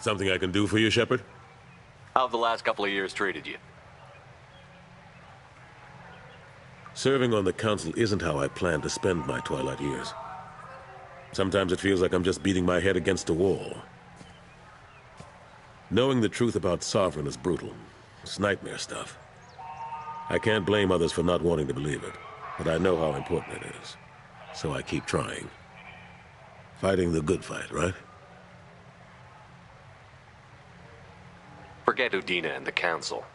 Something I can do for you, Shepard? How have the last couple of years treated you? Serving on the Council isn't how I plan to spend my twilight years. Sometimes it feels like I'm just beating my head against a wall. Knowing the truth about Sovereign is brutal. It's nightmare stuff. I can't blame others for not wanting to believe it, but I know how important it is. So I keep trying. Fighting the good fight, right? Forget Udina and the Council.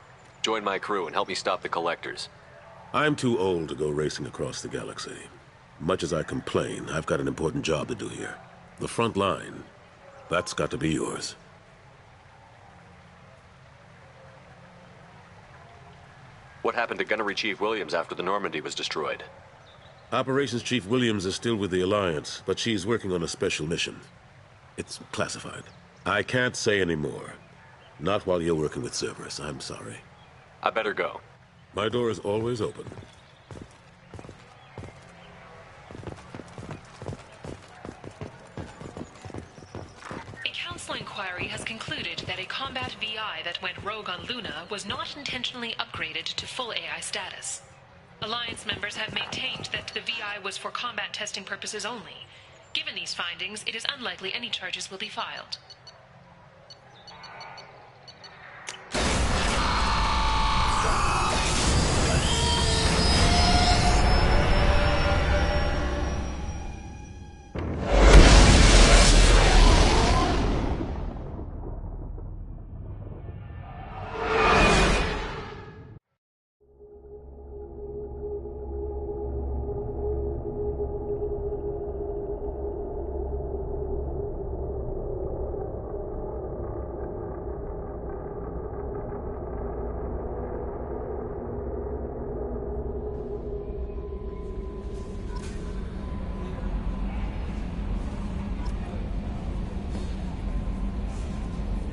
Join my crew and help me stop the Collectors. I'm too old to go racing across the galaxy. Much as I complain, I've got an important job to do here. The front line, that's got to be yours. What happened to Gunnery Chief Williams after the Normandy was destroyed? Operations Chief Williams is still with the Alliance, but she's working on a special mission. It's classified. I can't say any more. Not while you're working with Cerberus, I'm sorry. I better go. My door is always open. A council inquiry has concluded that a combat VI that went rogue on Luna was not intentionally upgraded to full AI status. Alliance members have maintained that the VI was for combat testing purposes only. Given these findings, it is unlikely any charges will be filed.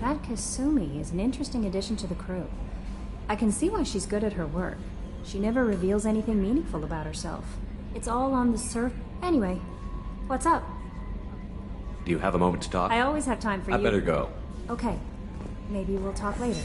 That Kasumi is an interesting addition to the crew. I can see why she's good at her work. She never reveals anything meaningful about herself. It's all on the Anyway, what's up? Do you have a moment to talk? I always have time for you. I better go. Okay. Maybe we'll talk later.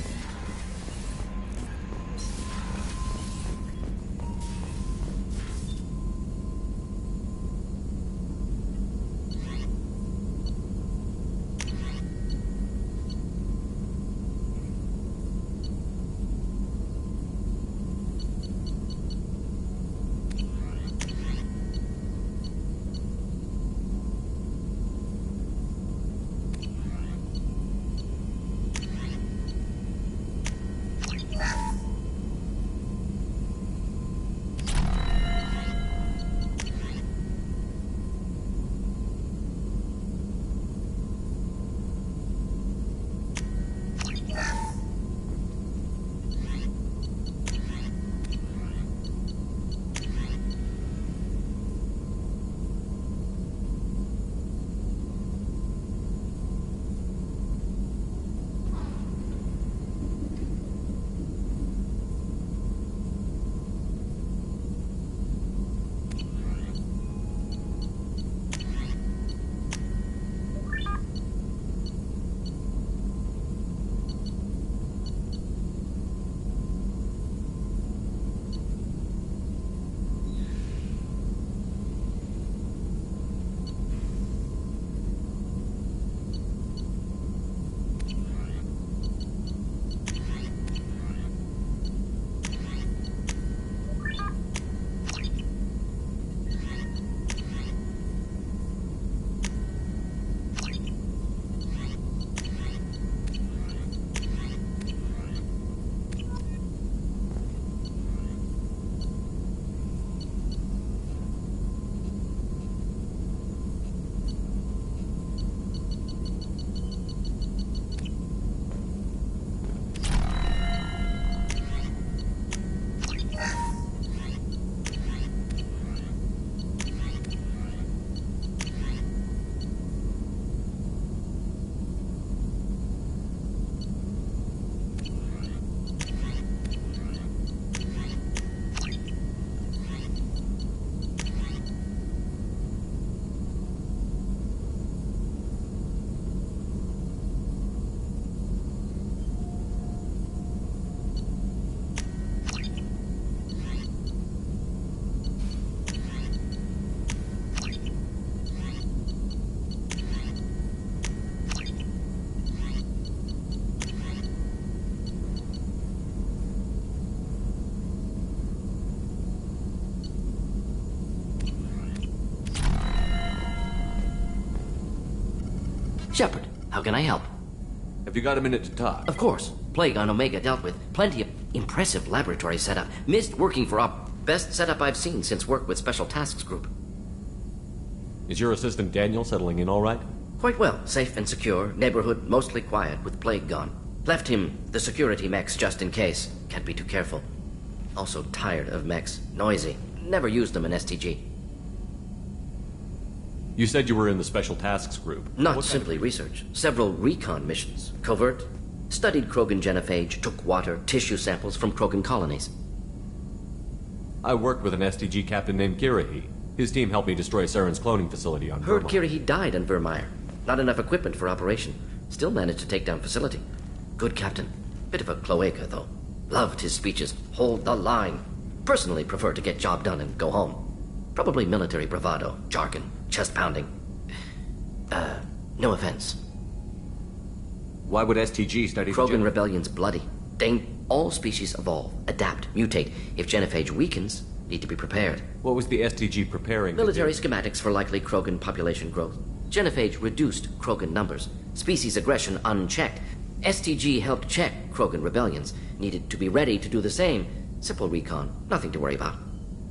How can I help? Have you got a minute to talk? Of course. Plague on Omega dealt with. Plenty of impressive laboratory setup. Missed working for Op. Best setup I've seen since work with Special Tasks Group. Is your assistant Daniel settling in all right? Quite well. Safe and secure. Neighborhood mostly quiet with Plague gone. Left him the security mechs just in case. Can't be too careful. Also tired of mechs. Noisy. Never used them in STG. You said you were in the Special Tasks Group. Not simply research. Several recon missions. Covert. Studied Krogan genophage, took water, tissue samples from Krogan colonies. I worked with an STG captain named Kirahi. His team helped me destroy Saren's cloning facility on Heard Vermont. Kirahi died on Vermeer. Not enough equipment for operation. Still managed to take down facility. Good captain. Bit of a cloaca, though. Loved his speeches. Hold the line. Personally prefer to get job done and go home. Probably military bravado, jargon, chest pounding. No offense. Why would STG study the Krogan rebellion's bloody. All species evolve, adapt, mutate. If genophage weakens, need to be prepared. What was the STG preparing to Military do? schematics for likely Krogan population growth. Genophage reduced Krogan numbers. Species aggression unchecked. STG helped check Krogan rebellions. Needed to be ready to do the same. Simple recon, nothing to worry about.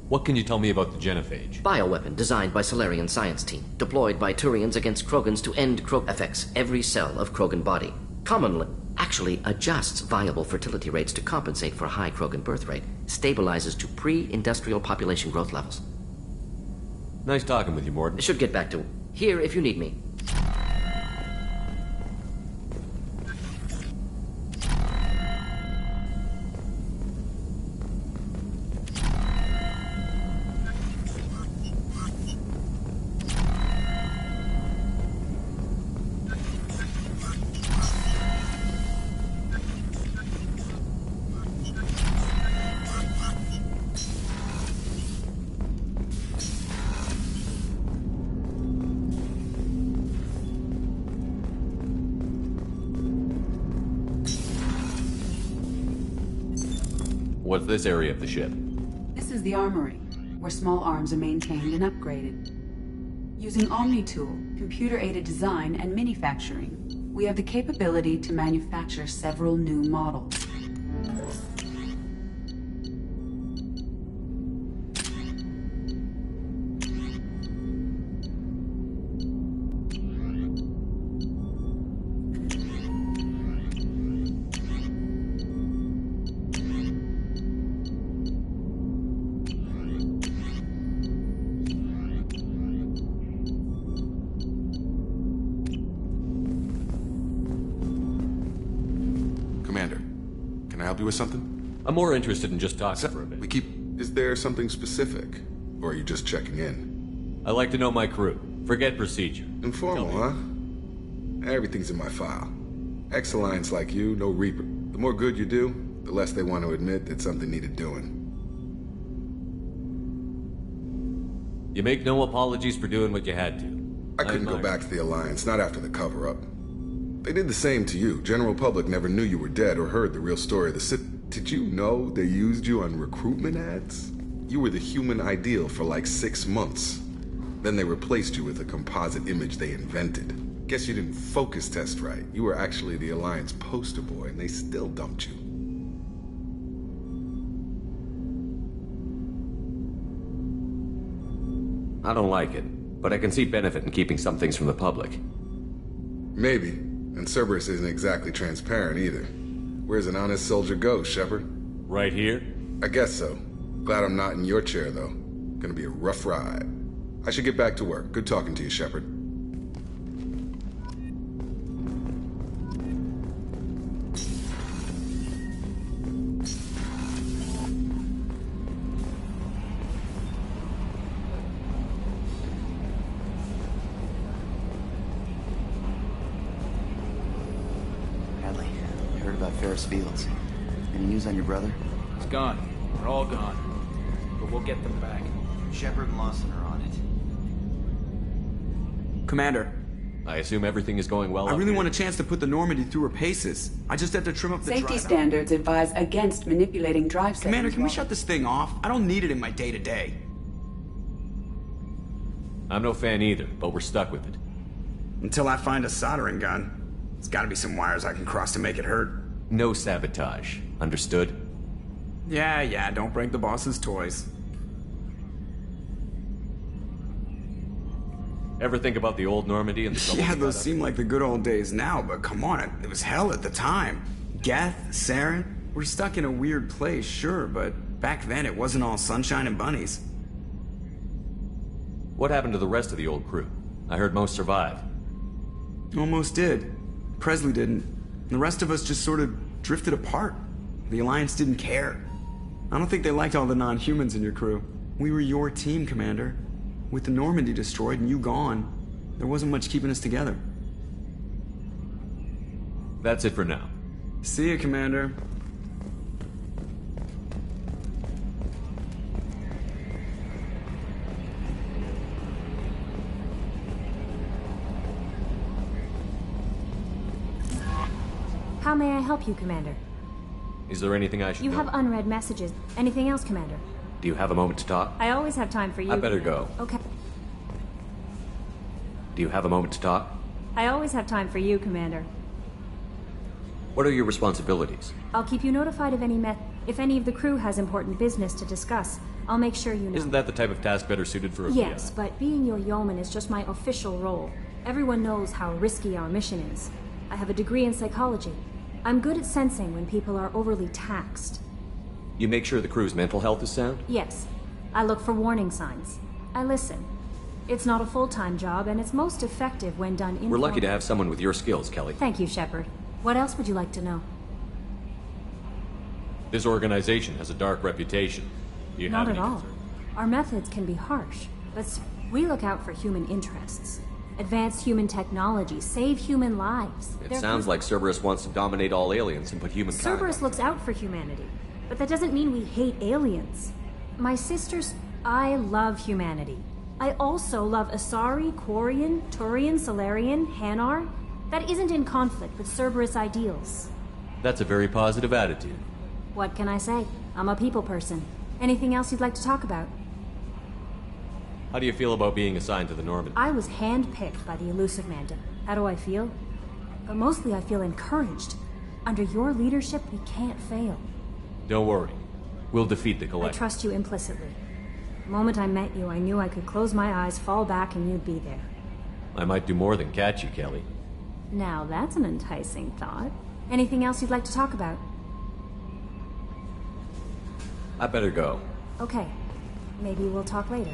What can you tell me about the genophage? Bioweapon designed by Solarian science team. Deployed by Turians against Krogans to end affects every cell of Krogan body. Commonly, actually adjusts viable fertility rates to compensate for high Krogan birth rate. Stabilizes to pre-industrial population growth levels. Nice talking with you, Mordin. Should get back to here if you need me. What's this area of the ship? This is the armory, where small arms are maintained and upgraded. Using OmniTool, computer-aided design, and manufacturing, we have the capability to manufacture several new models. Commander, can I help you with something? I'm more interested in just talking for a bit. Is there something specific? Or are you just checking in? I like to know my crew. Forget procedure. Informal, huh? Everything's in my file. Ex-Alliance like you, no Reaper. The more good you do, the less they want to admit that something needed doing. You make no apologies for doing what you had to. I couldn't go back to the Alliance, not after the cover-up. They did the same to you. General public never knew you were dead or heard the real story of the city. Did you know they used you on recruitment ads? You were the human ideal for like 6 months. Then they replaced you with a composite image they invented. Guess you didn't focus test right. You were actually the Alliance poster boy, and they still dumped you. I don't like it, but I can see benefit in keeping some things from the public. Maybe. And Cerberus isn't exactly transparent either. Where's an honest soldier go, Shepard? Right here? I guess so. Glad I'm not in your chair, though. Gonna be a rough ride. I should get back to work. Good talking to you, Shepard. Hadley, I heard about Ferris Fields. Any news on your brother? He's gone. We're all gone. But we'll get them back. Shepard and Lawson are on it. Commander, I assume everything is going well I up really here. want a chance to put the Normandy through her paces. I just have to trim up the Safety drive. standards advise against manipulating drive settings. Commander, can we while- shut this thing off? I don't need it in my day-to-day. I'm no fan either, but we're stuck with it. Until I find a soldering gun. There's gotta be some wires I can cross to make it hurt. No sabotage. Understood? Yeah, don't break the boss's toys. Ever think about the old Normandy and the trouble Yeah, we those got up? seem like the good old days now, but come on, it was hell at the time. Geth, Saren, we're stuck in a weird place, sure, but back then it wasn't all sunshine and bunnies. What happened to the rest of the old crew? I heard most survived. Almost did. Presley didn't. The rest of us just sort of drifted apart. The Alliance didn't care. I don't think they liked all the non-humans in your crew. We were your team, Commander. With the Normandy destroyed and you gone, there wasn't much keeping us together. That's it for now. See you, Commander. How may I help you, Commander? Is there anything I should You know? have unread messages. Anything else, Commander? Do you have a moment to talk? I always have time for you. I better Commander. go. Okay. Do you have a moment to talk? I always have time for you, Commander. What are your responsibilities? I'll keep you notified of if any of the crew has important business to discuss. I'll make sure you know. Isn't that the type of task better suited for a Yes, PI? but being your yeoman is just my official role. Everyone knows how risky our mission is. I have a degree in psychology. I'm good at sensing when people are overly taxed. You make sure the crew's mental health is sound? Yes, I look for warning signs. I listen. It's not a full-time job, and it's most effective when done in. We're lucky to have someone with your skills, Kelly. Thank you, Shepard. What else would you like to know? This organization has a dark reputation. Do you Not have at any all. Our methods can be harsh, but we look out for human interests. Advance human technology, save human lives. It sounds like Cerberus wants to dominate all aliens and put humankind. Cerberus looks out for humanity, but that doesn't mean we hate aliens. My sisters, I love humanity. I also love Asari, Quarian, Turian, Solarian, Hanar. That isn't in conflict with Cerberus ideals. That's a very positive attitude. What can I say? I'm a people person. Anything else you'd like to talk about? How do you feel about being assigned to the Normandy? I was handpicked by the Illusive Mandem. How do I feel? Mostly I feel encouraged. Under your leadership, we can't fail. Don't worry. We'll defeat the I Collective. trust you implicitly. The moment I met you, I knew I could close my eyes, fall back, and you'd be there. I might do more than catch you, Kelly. Now that's an enticing thought. Anything else you'd like to talk about? I better go. Okay. Maybe we'll talk later.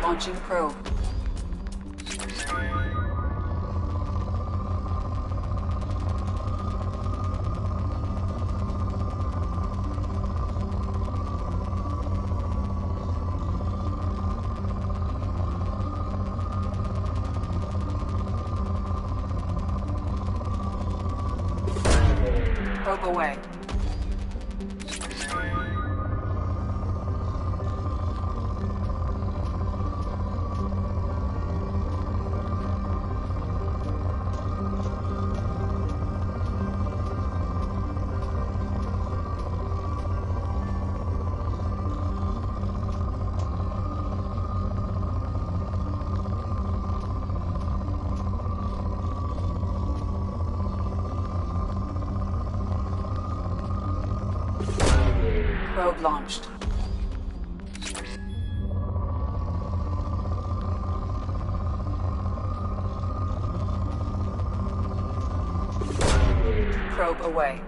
Launching probe. Probe away. Probe launched. Probe away.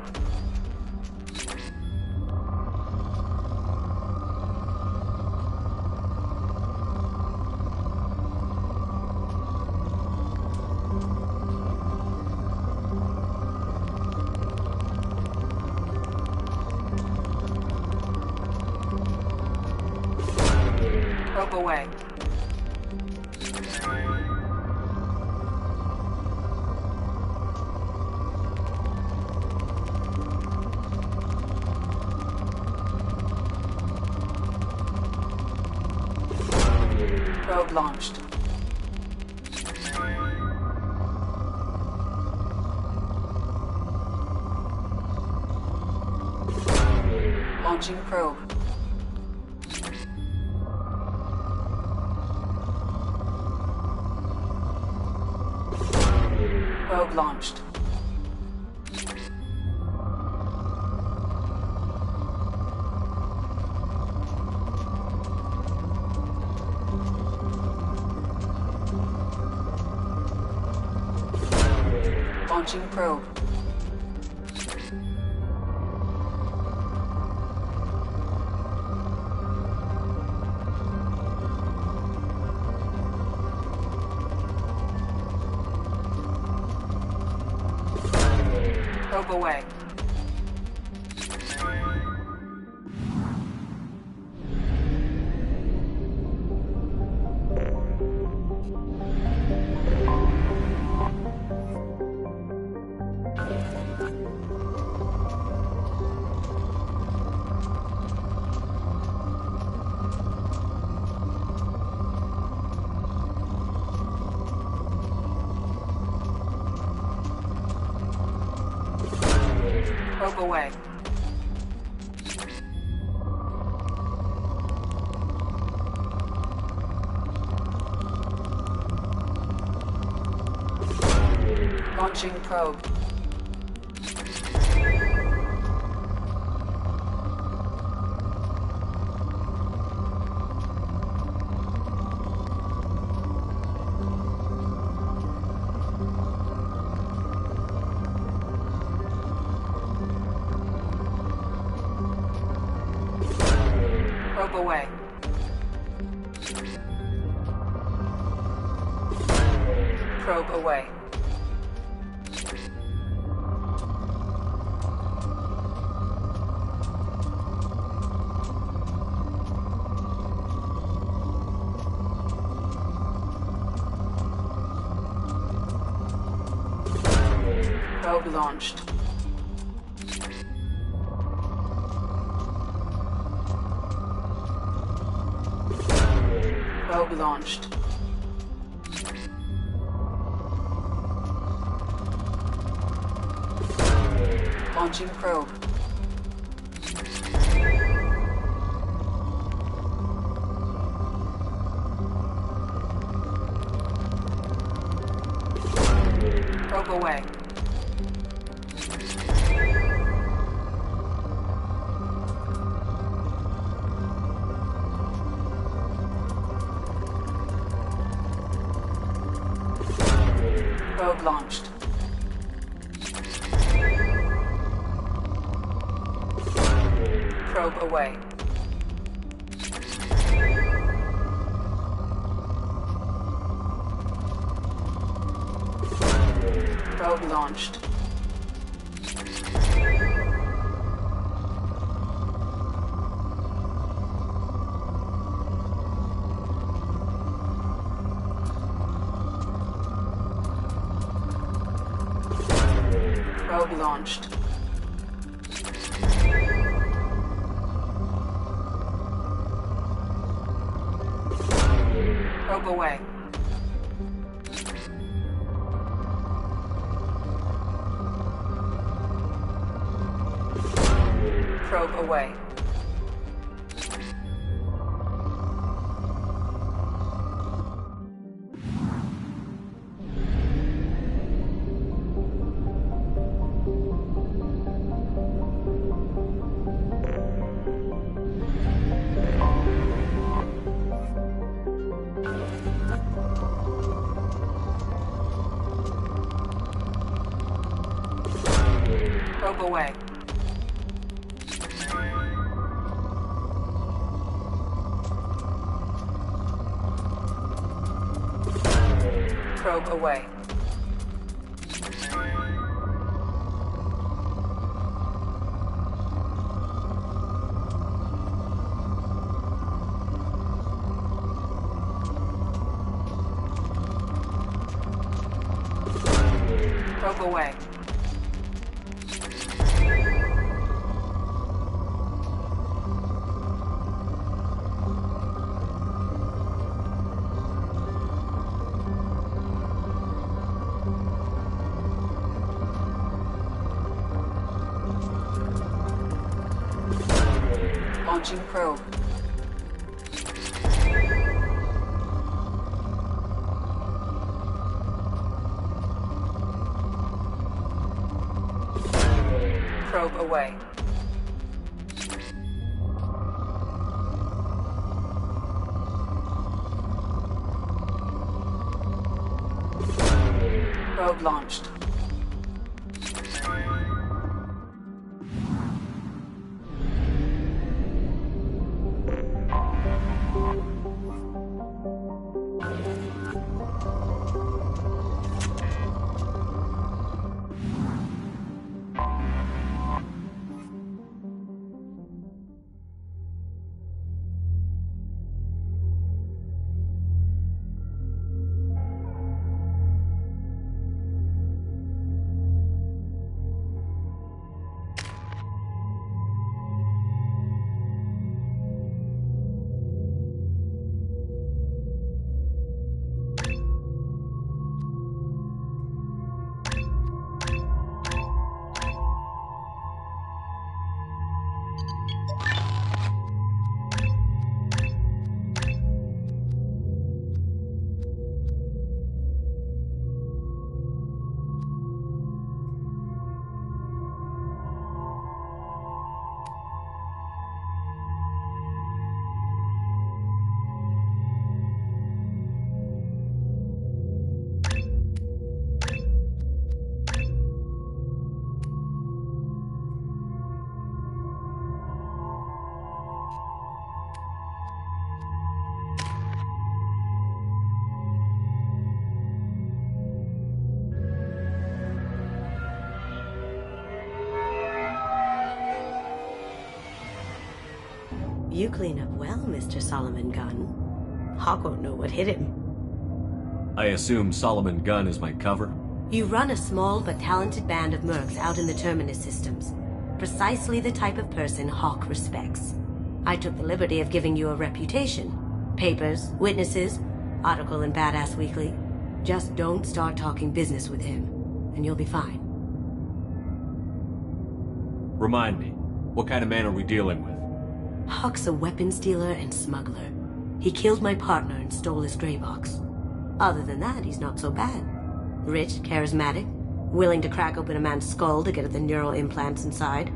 Probe away. Probe launched. Launching probe. Probe launched. Launching probe. Probe away. Probe away. Launching probe. Probe away. Probe away. Probe launched. Probe launched. Launching probe. Probe away. Probe launched. Probe away. Probe launched. Probe launched. Probe away. Probe away. Probe away. Probe away. Probe away. Launching probe. Probe away. Probe launched. You clean up well, Mr. Solomon Gunn. Hawk won't know what hit him. I assume Solomon Gunn is my cover? You run a small but talented band of mercs out in the Terminus systems. Precisely the type of person Hawk respects. I took the liberty of giving you a reputation. Papers, witnesses, article in Badass Weekly. Just don't start talking business with him, and you'll be fine. Remind me, what kind of man are we dealing with? Hawk's a weapons dealer and smuggler. He killed my partner and stole his gray box. Other than that, he's not so bad. Rich, charismatic, willing to crack open a man's skull to get at the neural implants inside.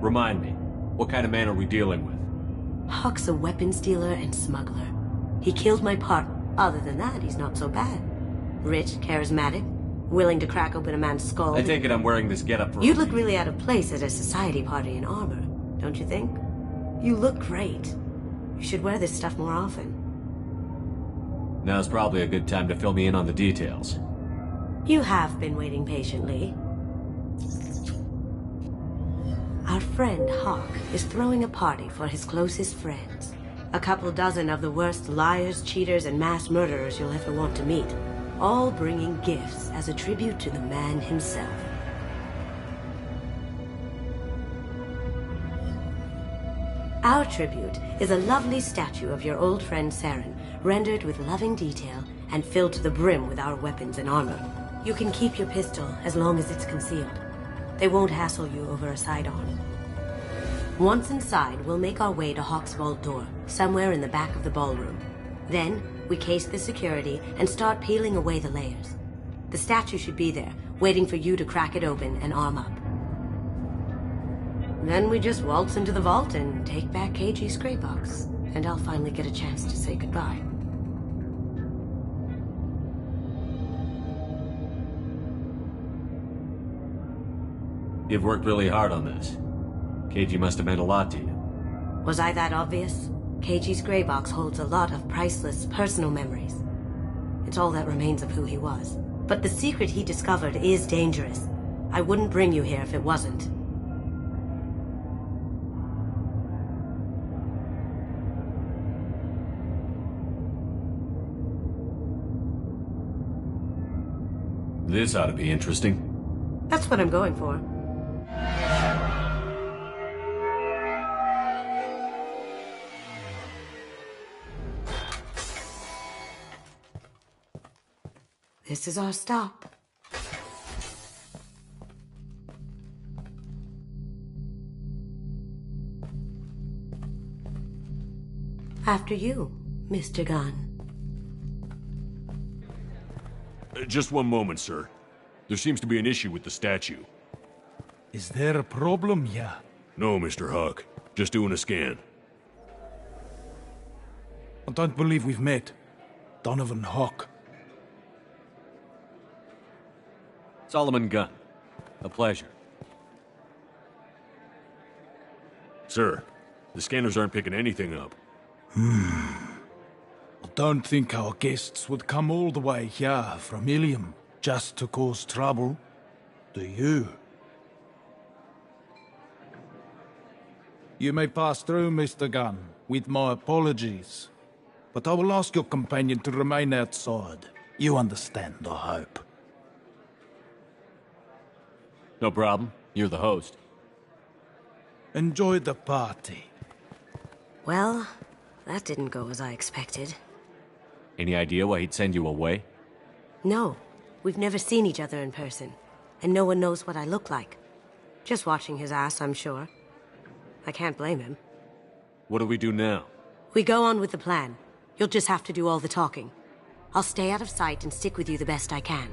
Remind me, what kind of man are we dealing with? Hawk's a weapons dealer and smuggler. He killed my partner. Other than that, he's not so bad. Rich, charismatic, willing to crack open a man's skull. I take it I'm wearing this getup for You'd look really out of place at a society party in armor, don't you think? You look great. You should wear this stuff more often. Now's probably a good time to fill me in on the details. You have been waiting patiently. Our friend Hawk is throwing a party for his closest friends. A couple dozen of the worst liars, cheaters, and mass murderers you'll ever want to meet. All bringing gifts as a tribute to the man himself. Our tribute is a lovely statue of your old friend Saren, rendered with loving detail and filled to the brim with our weapons and armor. You can keep your pistol as long as it's concealed. They won't hassle you over a sidearm. Once inside, we'll make our way to Hawk's vault door, somewhere in the back of the ballroom. Then, we case the security and start peeling away the layers. The statue should be there, waiting for you to crack it open and arm up. Then we just waltz into the vault and take back KG's gray box, and I'll finally get a chance to say goodbye. You've worked really hard on this. KG must have meant a lot to you. Was I that obvious? KG's gray box holds a lot of priceless personal memories. It's all that remains of who he was. But the secret he discovered is dangerous. I wouldn't bring you here if it wasn't. This ought to be interesting. That's what I'm going for. This is our stop. After you, Mr. Gunn. Just one moment, sir. There seems to be an issue with the statue. Is there a problem here? No, Mr. Hawk. Just doing a scan. I don't believe we've met. Donovan Hawk. Solomon Gunn. A pleasure. Sir, the scanners aren't picking anything up. I don't think our guests would come all the way here from Ilium just to cause trouble. Do you? You may pass through, Mr. Gunn, with my apologies. But I will ask your companion to remain outside. You understand, I hope. No problem. You're the host. Enjoy the party. Well, that didn't go as I expected. Any idea why he'd send you away? No. We've never seen each other in person. And no one knows what I look like. Just watching his ass, I'm sure. I can't blame him. What do we do now? We go on with the plan. You'll just have to do all the talking. I'll stay out of sight and stick with you the best I can.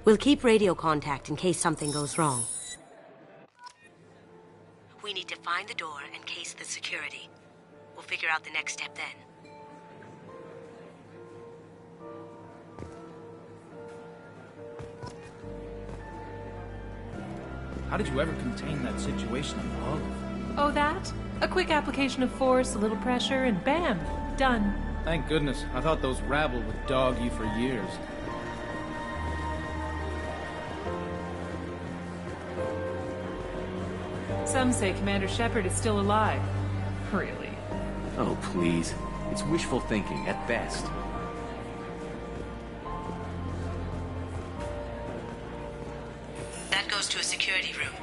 We'll keep radio contact in case something goes wrong. We need to find the door and case the security. We'll figure out the next step then. How did you ever contain that situation in the hull? Oh, that? A quick application of force, a little pressure, and bam! Done. Thank goodness. I thought those rabble would dog you for years. Some say Commander Shepard is still alive. Really? Oh, please. It's wishful thinking, at best. That goes to a security room.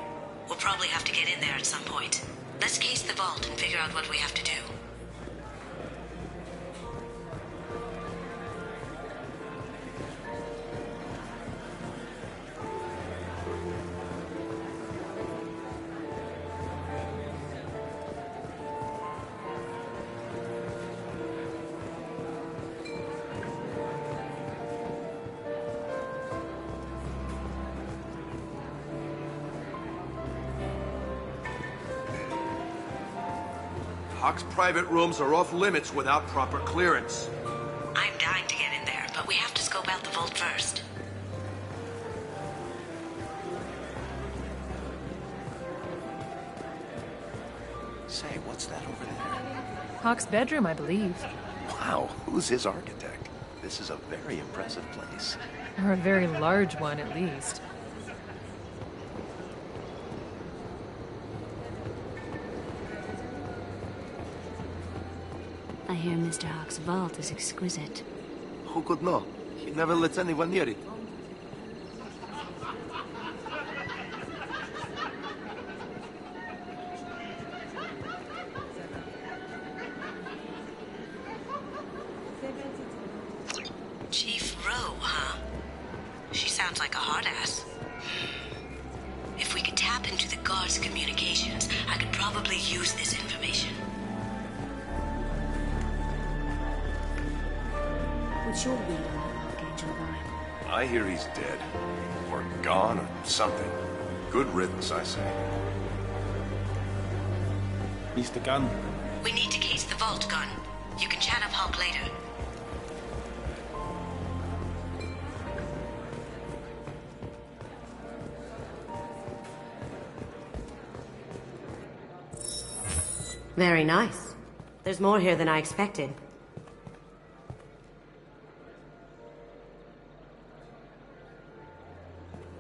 We'll probably have to get in there at some point. Let's case the vault and figure out what we have to do. Hawk's private rooms are off limits without proper clearance. I'm dying to get in there, but we have to scope out the vault first. Say, what's that over there? Hawk's bedroom, I believe. Wow, who's his architect? This is a very impressive place. Or a very large one, at least. I hear Mr. Hawk's vault is exquisite. Who could know? He never lets anyone near it. Chief Rowe, huh? She sounds like a hard ass. If we could tap into the guard's communications, I could probably use this information. What's your read on Archangel Vine? I hear he's dead. Or gone, or something. Good riddance, I say. Mr. Gunn. We need to case the vault, Gunn. You can chat up Hawk later. Very nice. There's more here than I expected.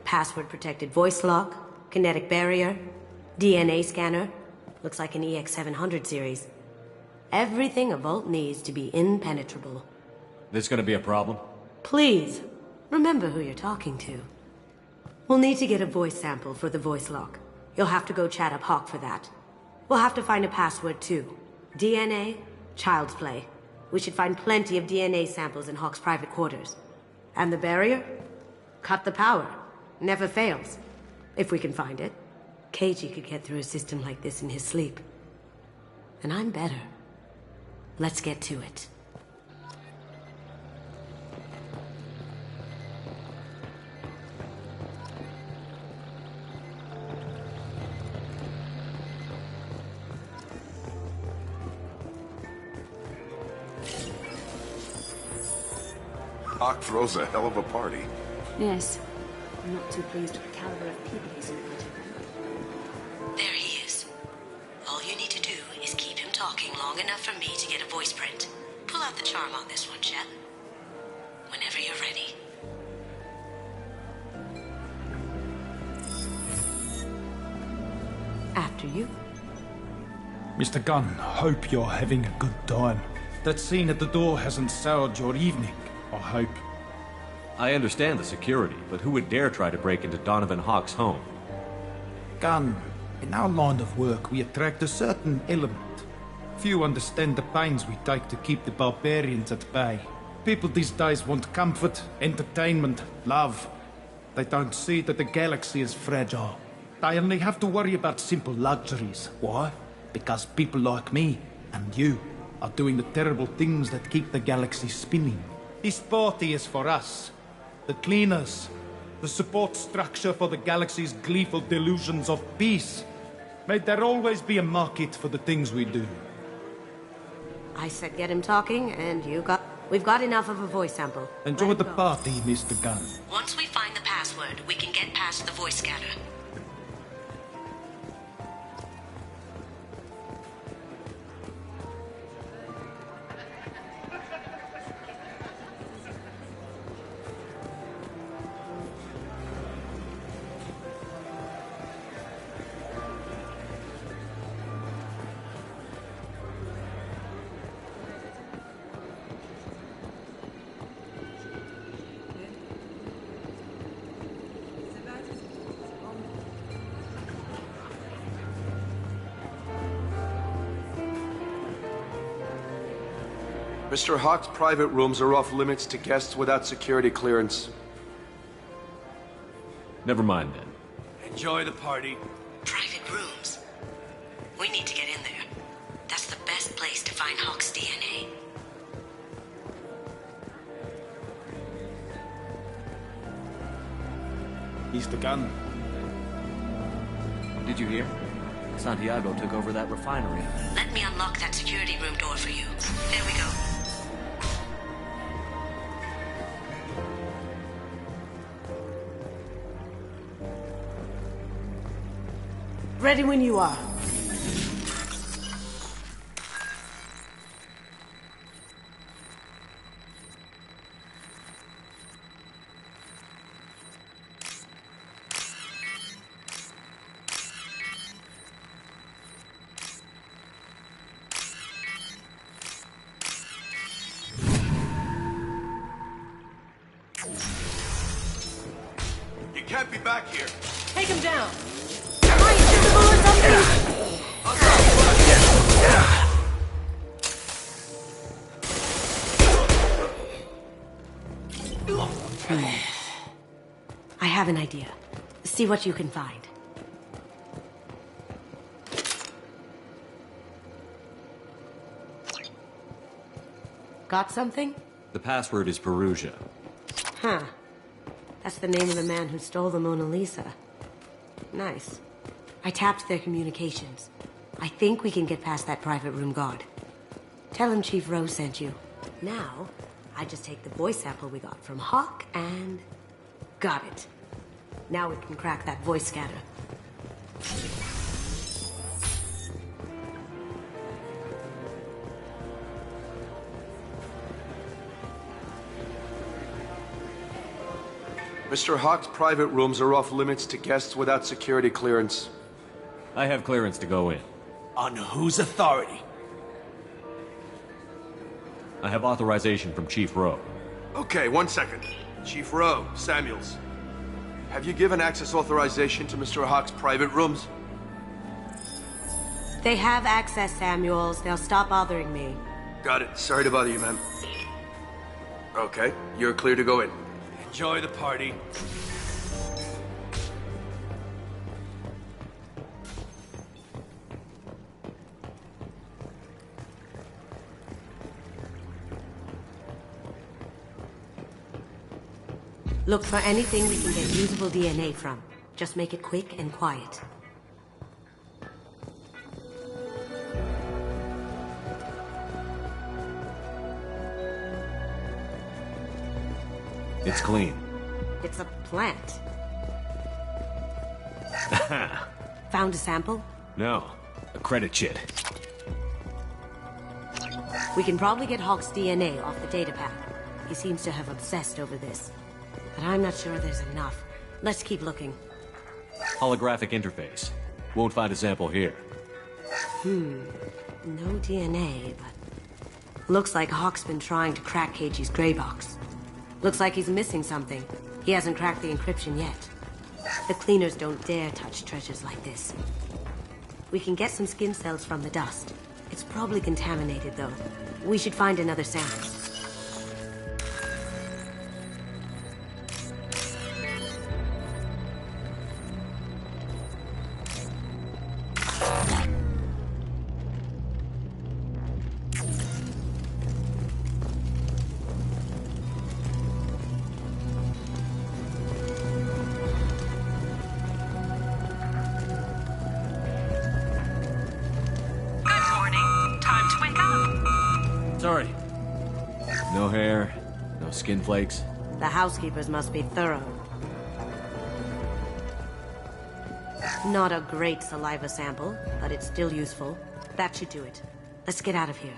Password-protected voice lock, kinetic barrier, DNA scanner. Looks like an EX700 series. Everything a vault needs to be impenetrable. This gonna be a problem? Please, remember who you're talking to. We'll need to get a voice sample for the voice lock. You'll have to go chat up Hawk for that. We'll have to find a password too. DNA, child's play. We should find plenty of DNA samples in Hawk's private quarters. And the barrier? Cut the power. Never fails. If we can find it. KG could get through a system like this in his sleep. And I'm better. Let's get to it. Hawk throws a hell of a party. Yes. I'm not too pleased with the caliber of people he's invited. There he is. All you need to do is keep him talking long enough for me to get a voice print. Pull out the charm on this one, Chet. Whenever you're ready. After you. Mr. Gunn, hope you're having a good time. That scene at the door hasn't soured your evening, I hope. I understand the security, but who would dare try to break into Donovan Hawk's home? Gunn, in our line of work, we attract a certain element. Few understand the pains we take to keep the barbarians at bay. People these days want comfort, entertainment, love. They don't see that the galaxy is fragile. They only have to worry about simple luxuries. Why? Because people like me and you are doing the terrible things that keep the galaxy spinning. This party is for us. The cleaners. The support structure for the galaxy's gleeful delusions of peace. May there always be a market for the things we do. I said get him talking, and we've got enough of a voice sample. Enjoy the party, Mr. Gunn. Once we find the password, we can get past the voice scanner. Mr. Hawk's private rooms are off limits to guests without security clearance. Never mind then. Enjoy the party. Private rooms. We need to get in there. That's the best place to find Hawk's DNA. Mr. Gunn. Did you hear? Santiago took over that refinery. Let me unlock that security room door for you. There we go. Ready when you are. can't be back here. Take him down. Am I invisible or something? I have an idea. See what you can find. Got something? The password is Perugia. Huh. That's the name of the man who stole the Mona Lisa. Nice. I tapped their communications. I think we can get past that private room guard. Tell him Chief Rose sent you. Now, I just take the voice sample we got from Hawk and... got it. Now we can crack that voice scatter. Mr. Hawk's private rooms are off limits to guests without security clearance. I have clearance to go in. On whose authority? I have authorization from Chief Rowe. Okay, 1 second. Chief Rowe, Samuels. Have you given access authorization to Mr. Hawk's private rooms? They have access, Samuels. They'll stop bothering me. Got it. Sorry to bother you, ma'am. Okay, you're clear to go in. Enjoy the party. Look for anything we can get usable DNA from. Just make it quick and quiet. It's clean. It's a plant. Found a sample? No. A credit chit. We can probably get Hawk's DNA off the datapad. He seems to have obsessed over this. But I'm not sure there's enough. Let's keep looking. Holographic interface. Won't find a sample here. No DNA, but... looks like Hawk's been trying to crack KG's gray box. Looks like he's missing something. He hasn't cracked the encryption yet. The cleaners don't dare touch treasures like this. We can get some skin cells from the dust. It's probably contaminated, though. We should find another sample. Sorry. No hair, no skin flakes. The housekeepers must be thorough. Not a great saliva sample, but it's still useful. That should do it. Let's get out of here.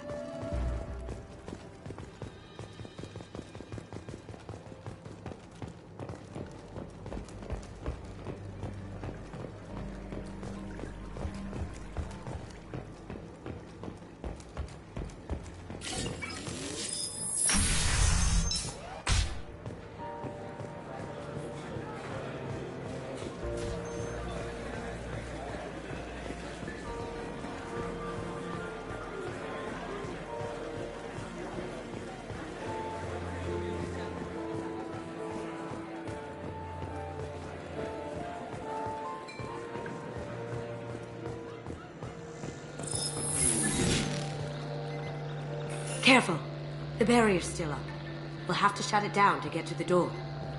Careful. The barrier's still up. We'll have to shut it down to get to the door.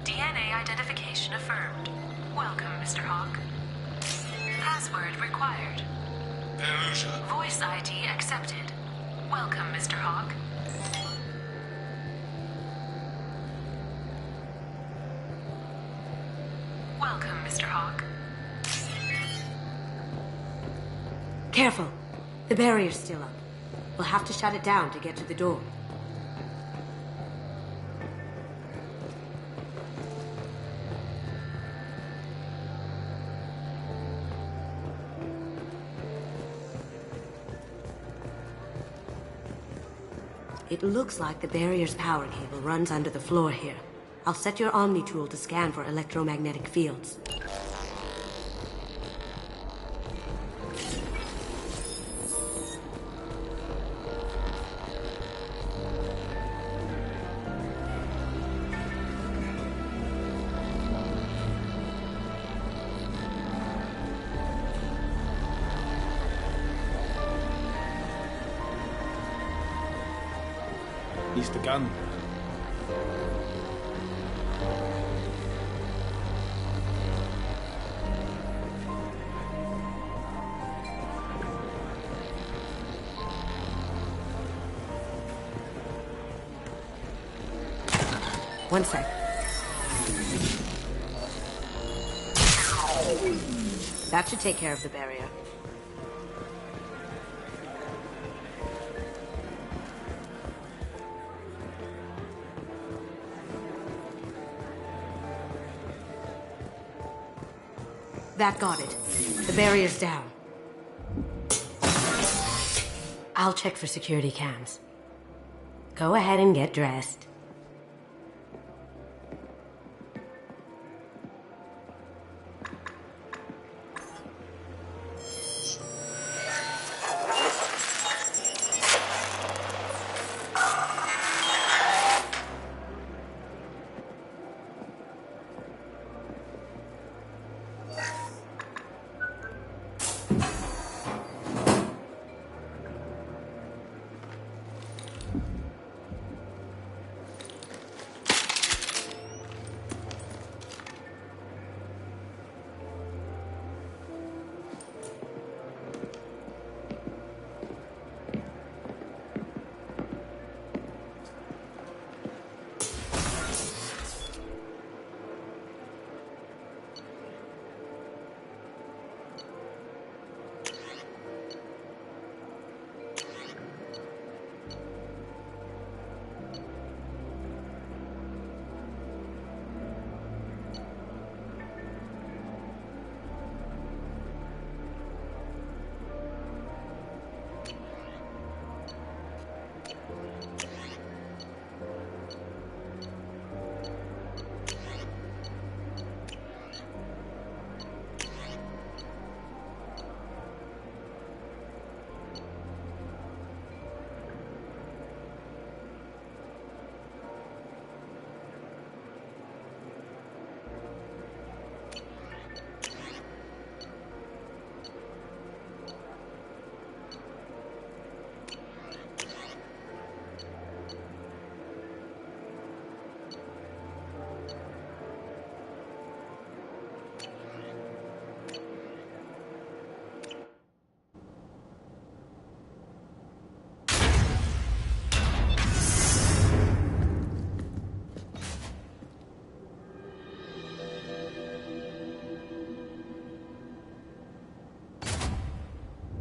DNA identification affirmed. Welcome, Mr. Hawk. Password required. Perugia. Voice ID accepted. Welcome, Mr. Hawk. Welcome, Mr. Hawk. Careful. The barrier's still up. We'll have to shut it down to get to the door. It looks like the barrier's power cable runs under the floor here. I'll set your Omni tool to scan for electromagnetic fields. He's the gun. One sec. That should take care of the barrier. That got it. The barrier's down. I'll check for security cams. Go ahead and get dressed.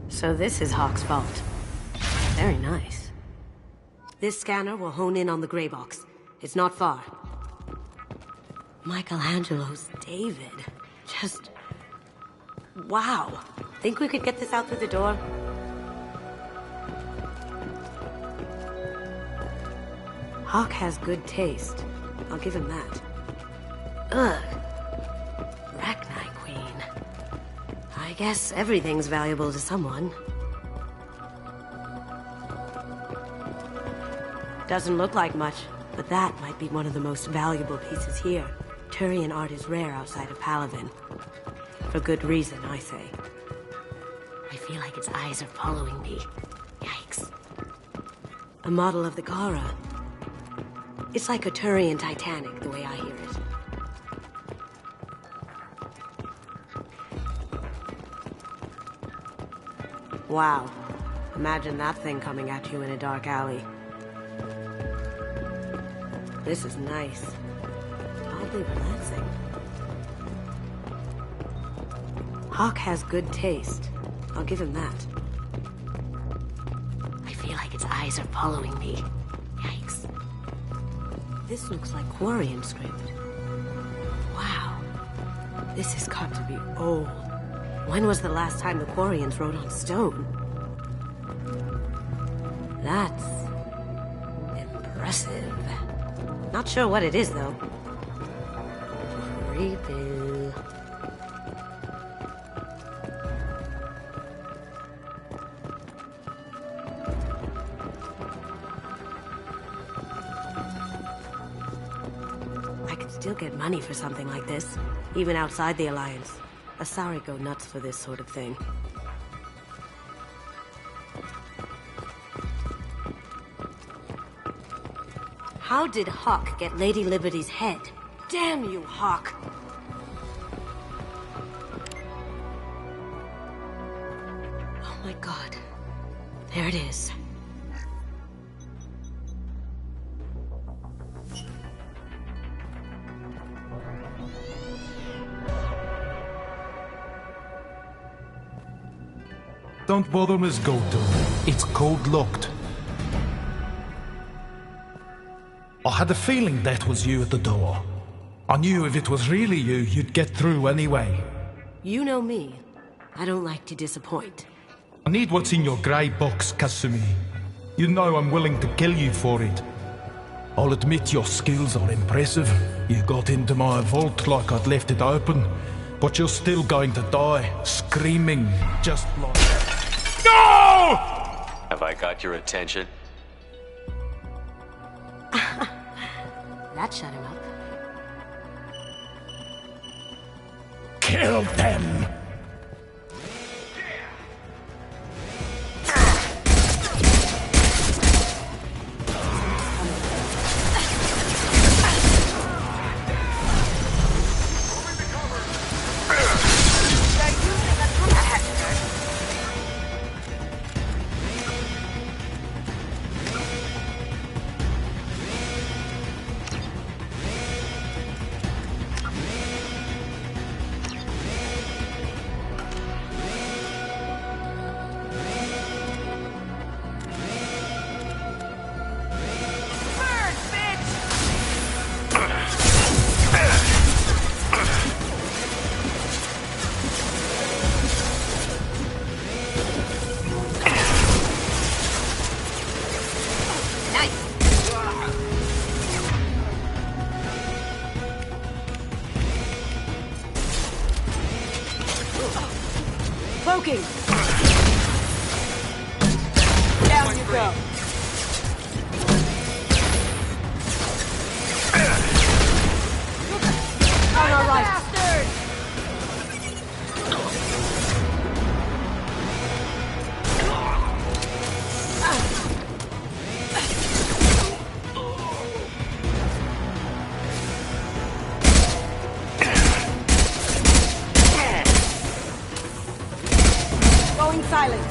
So this is Hawk's vault. Very nice. This scanner will hone in on the gray box. It's not far. Michelangelo's David. Just... wow. Think we could get this out through the door? Hawk has good taste. I'll give him that. Ugh. Rachni Queen. I guess everything's valuable to someone. Doesn't look like much, but that might be one of the most valuable pieces here. Turian art is rare outside of Palaven. For good reason, I say. I feel like its eyes are following me. Yikes. A model of the Kara. It's like a Turian Titanic, the way I hear it. Wow. Imagine that thing coming at you in a dark alley. This is nice. Oddly relaxing. Hawk has good taste. I'll give him that. I feel like its eyes are following me. Yikes. This looks like Quarian script. Wow. This has got to be old. When was the last time the Quarians wrote on stone? That's... impressive. Not sure what it is, though. Refill. I could still get money for something like this, even outside the Alliance. Asari go nuts for this sort of thing. How did Hawk get Lady Liberty's head? Damn you, Hawk! Oh my god. There it is. Don't bother, Miss Goto. It's code-locked. I had a feeling that was you at the door. I knew if it was really you, you'd get through anyway. You know me. I don't like to disappoint. I need what's in your grey box, Kasumi. You know I'm willing to kill you for it. I'll admit your skills are impressive. You got into my vault like I'd left it open, but you're still going to die, screaming, just like... No! Have I got your attention? That shut him up. Kill them! Poking! Down you go. On our right. Going silent.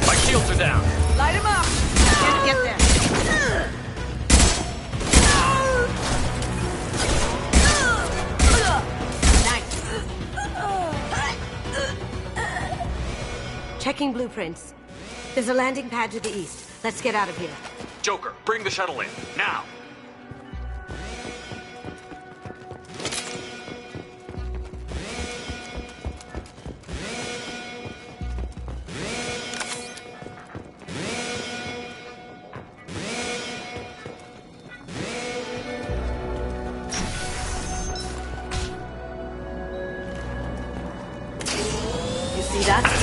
My shields are down. Light him up. Can't get there. Checking blueprints. There's a landing pad to the east. Let's get out of here. Joker, bring the shuttle in. Now! You see that?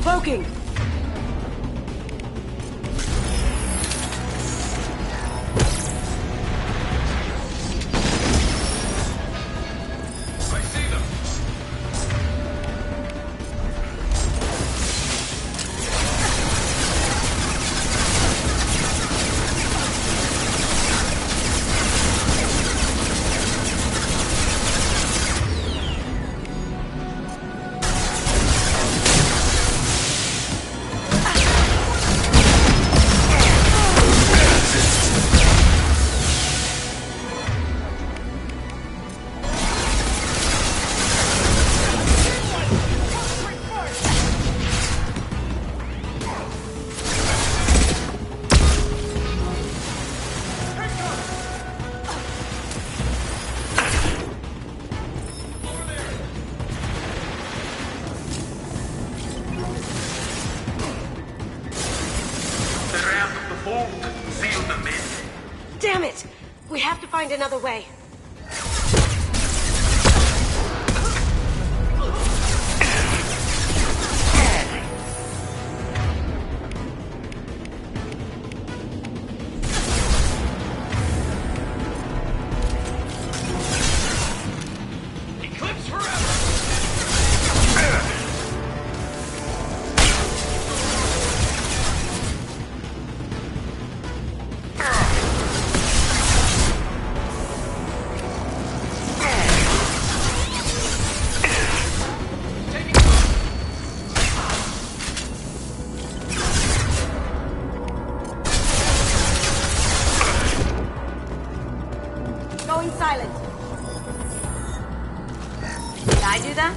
Poking! Seal them in. Damn it! We have to find another way. Eclipse forever! Going silent. Did I do that?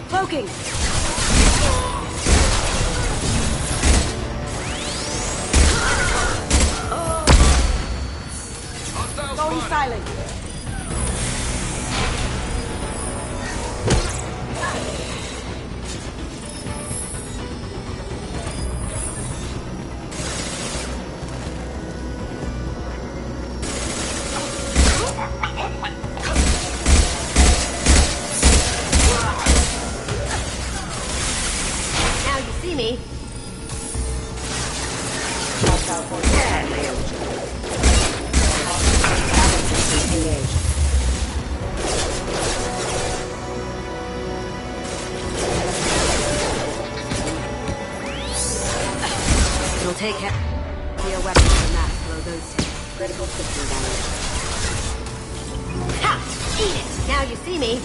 Cloaking! Going silent. Now you see me. It'll take your weapons to mass blow those two. Critical system damage. Ha! Eat it! Now you see me.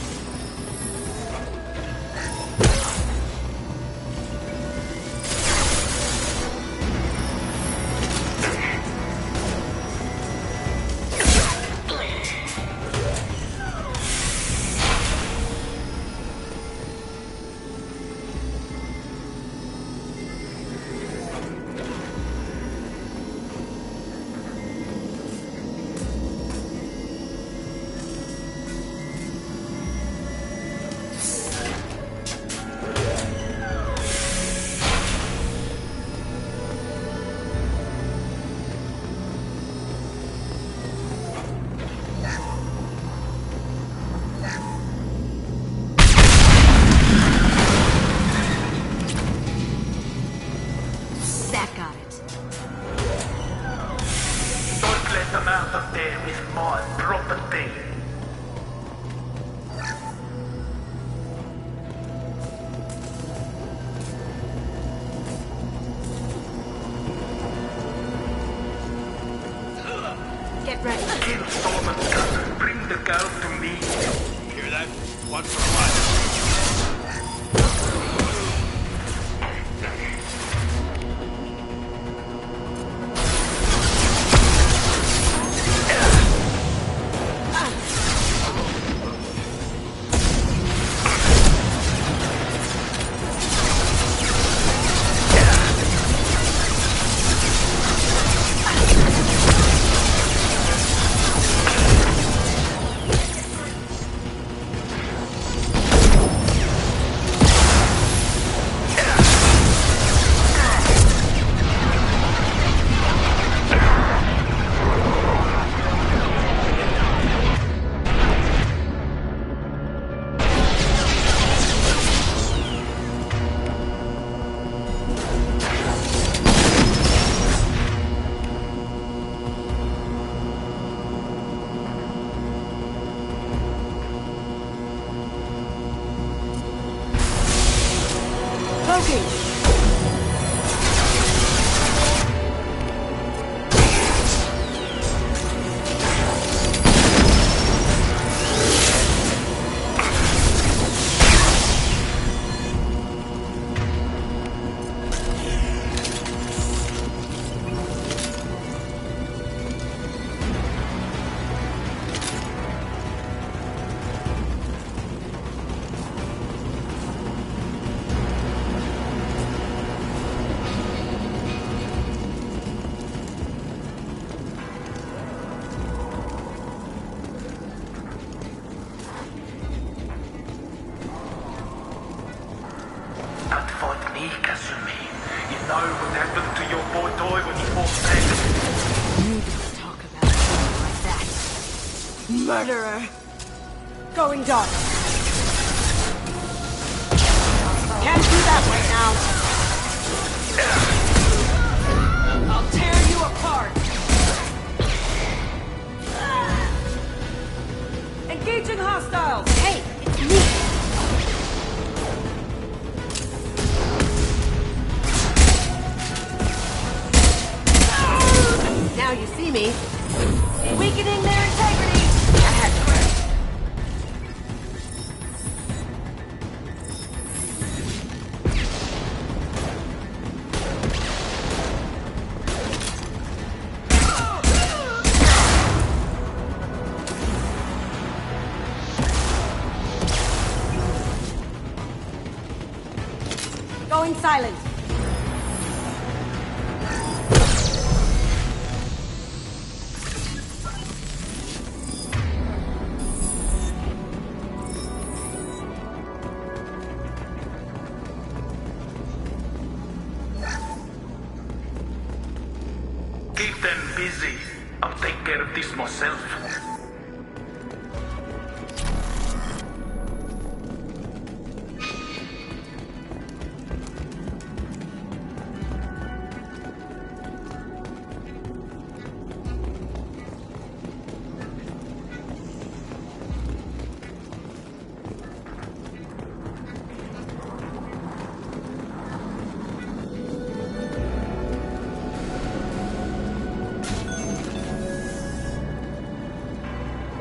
That got it. Don't let them out of there with more property. Get ready. Kill Storm and Gus. Bring the girl to me. Hear that? One for one. smoking! Don't fight me, Kazumi. You know what happened to your boy Toy when he fought back. You don't talk about him like that. Murderer! Going dark. Can't do that right now. I'll tear you apart. Engaging hostiles! Hey, it's me! Now you see me. Weakening their integrity! I had to rest. Going silent. Keep them busy. I'll take care of this myself.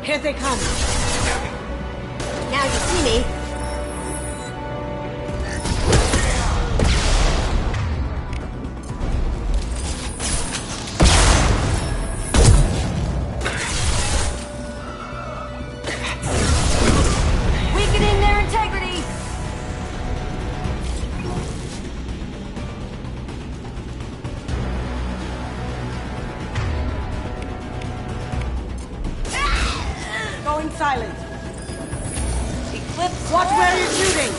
Here they come. Now you see me. Weakening their integrity. Going silent. Eclipse, watch where you're shooting!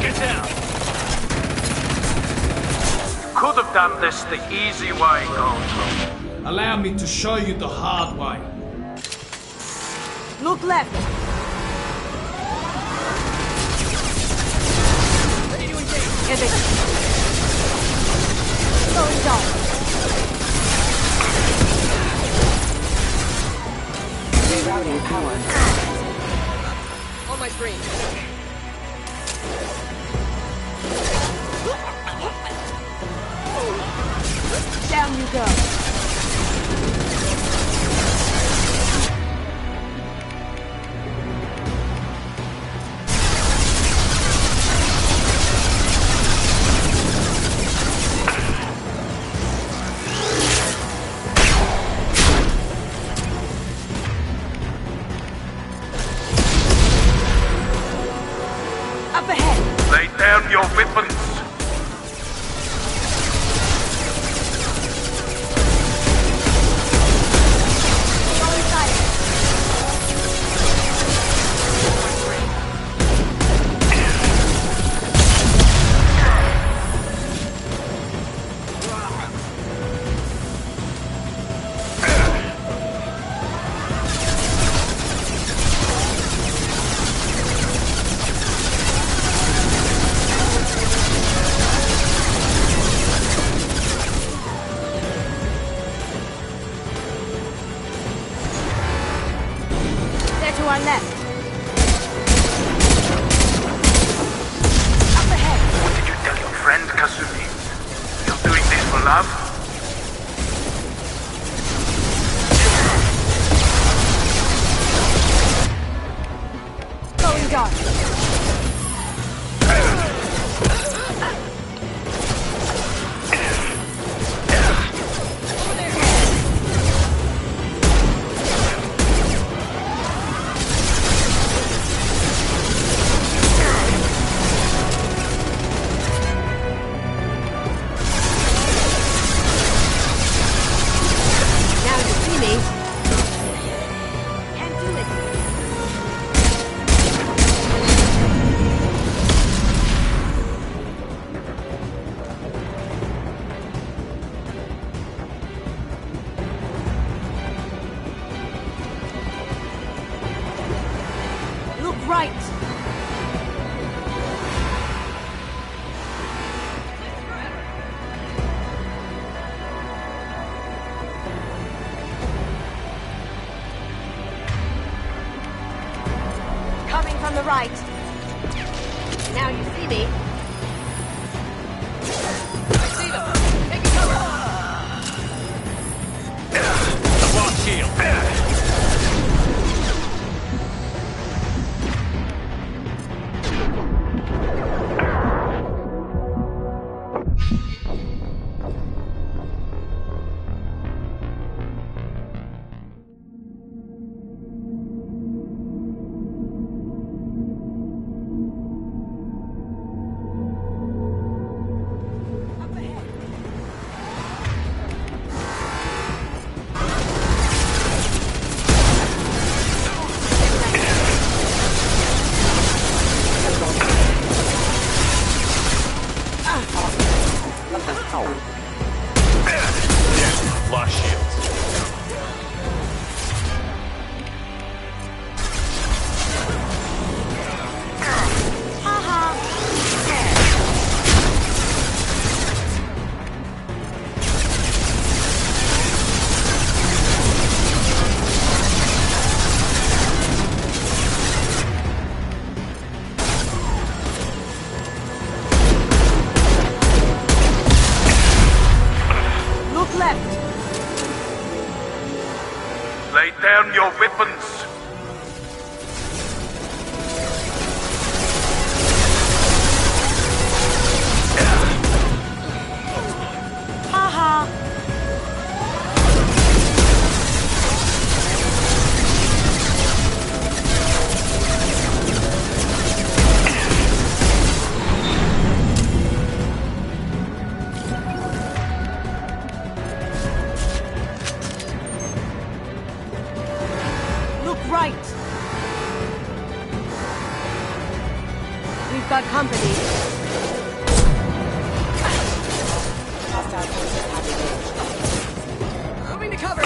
Get out! Could have done this the easy way, Goldblum. Allow me to show you the hard way. Look left. Pivot. Going dark. Rerouting power. On my screen. Down you go. Up ahead. Lay down your weapons. To our left. Up ahead. What did you tell your friend, Kasumi? You're doing this for love? Going dark. Right. Coming from the right. Now you see me. I see them. Take cover. The block shield. Lost shields. Look left. Lay down your weapons. Haha. Look right. We've got company. Moving to cover.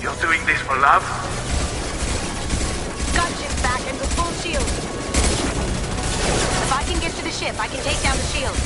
You're doing this for love? Gunship's back and with full shield. If I can get to the ship, I can take down the shield.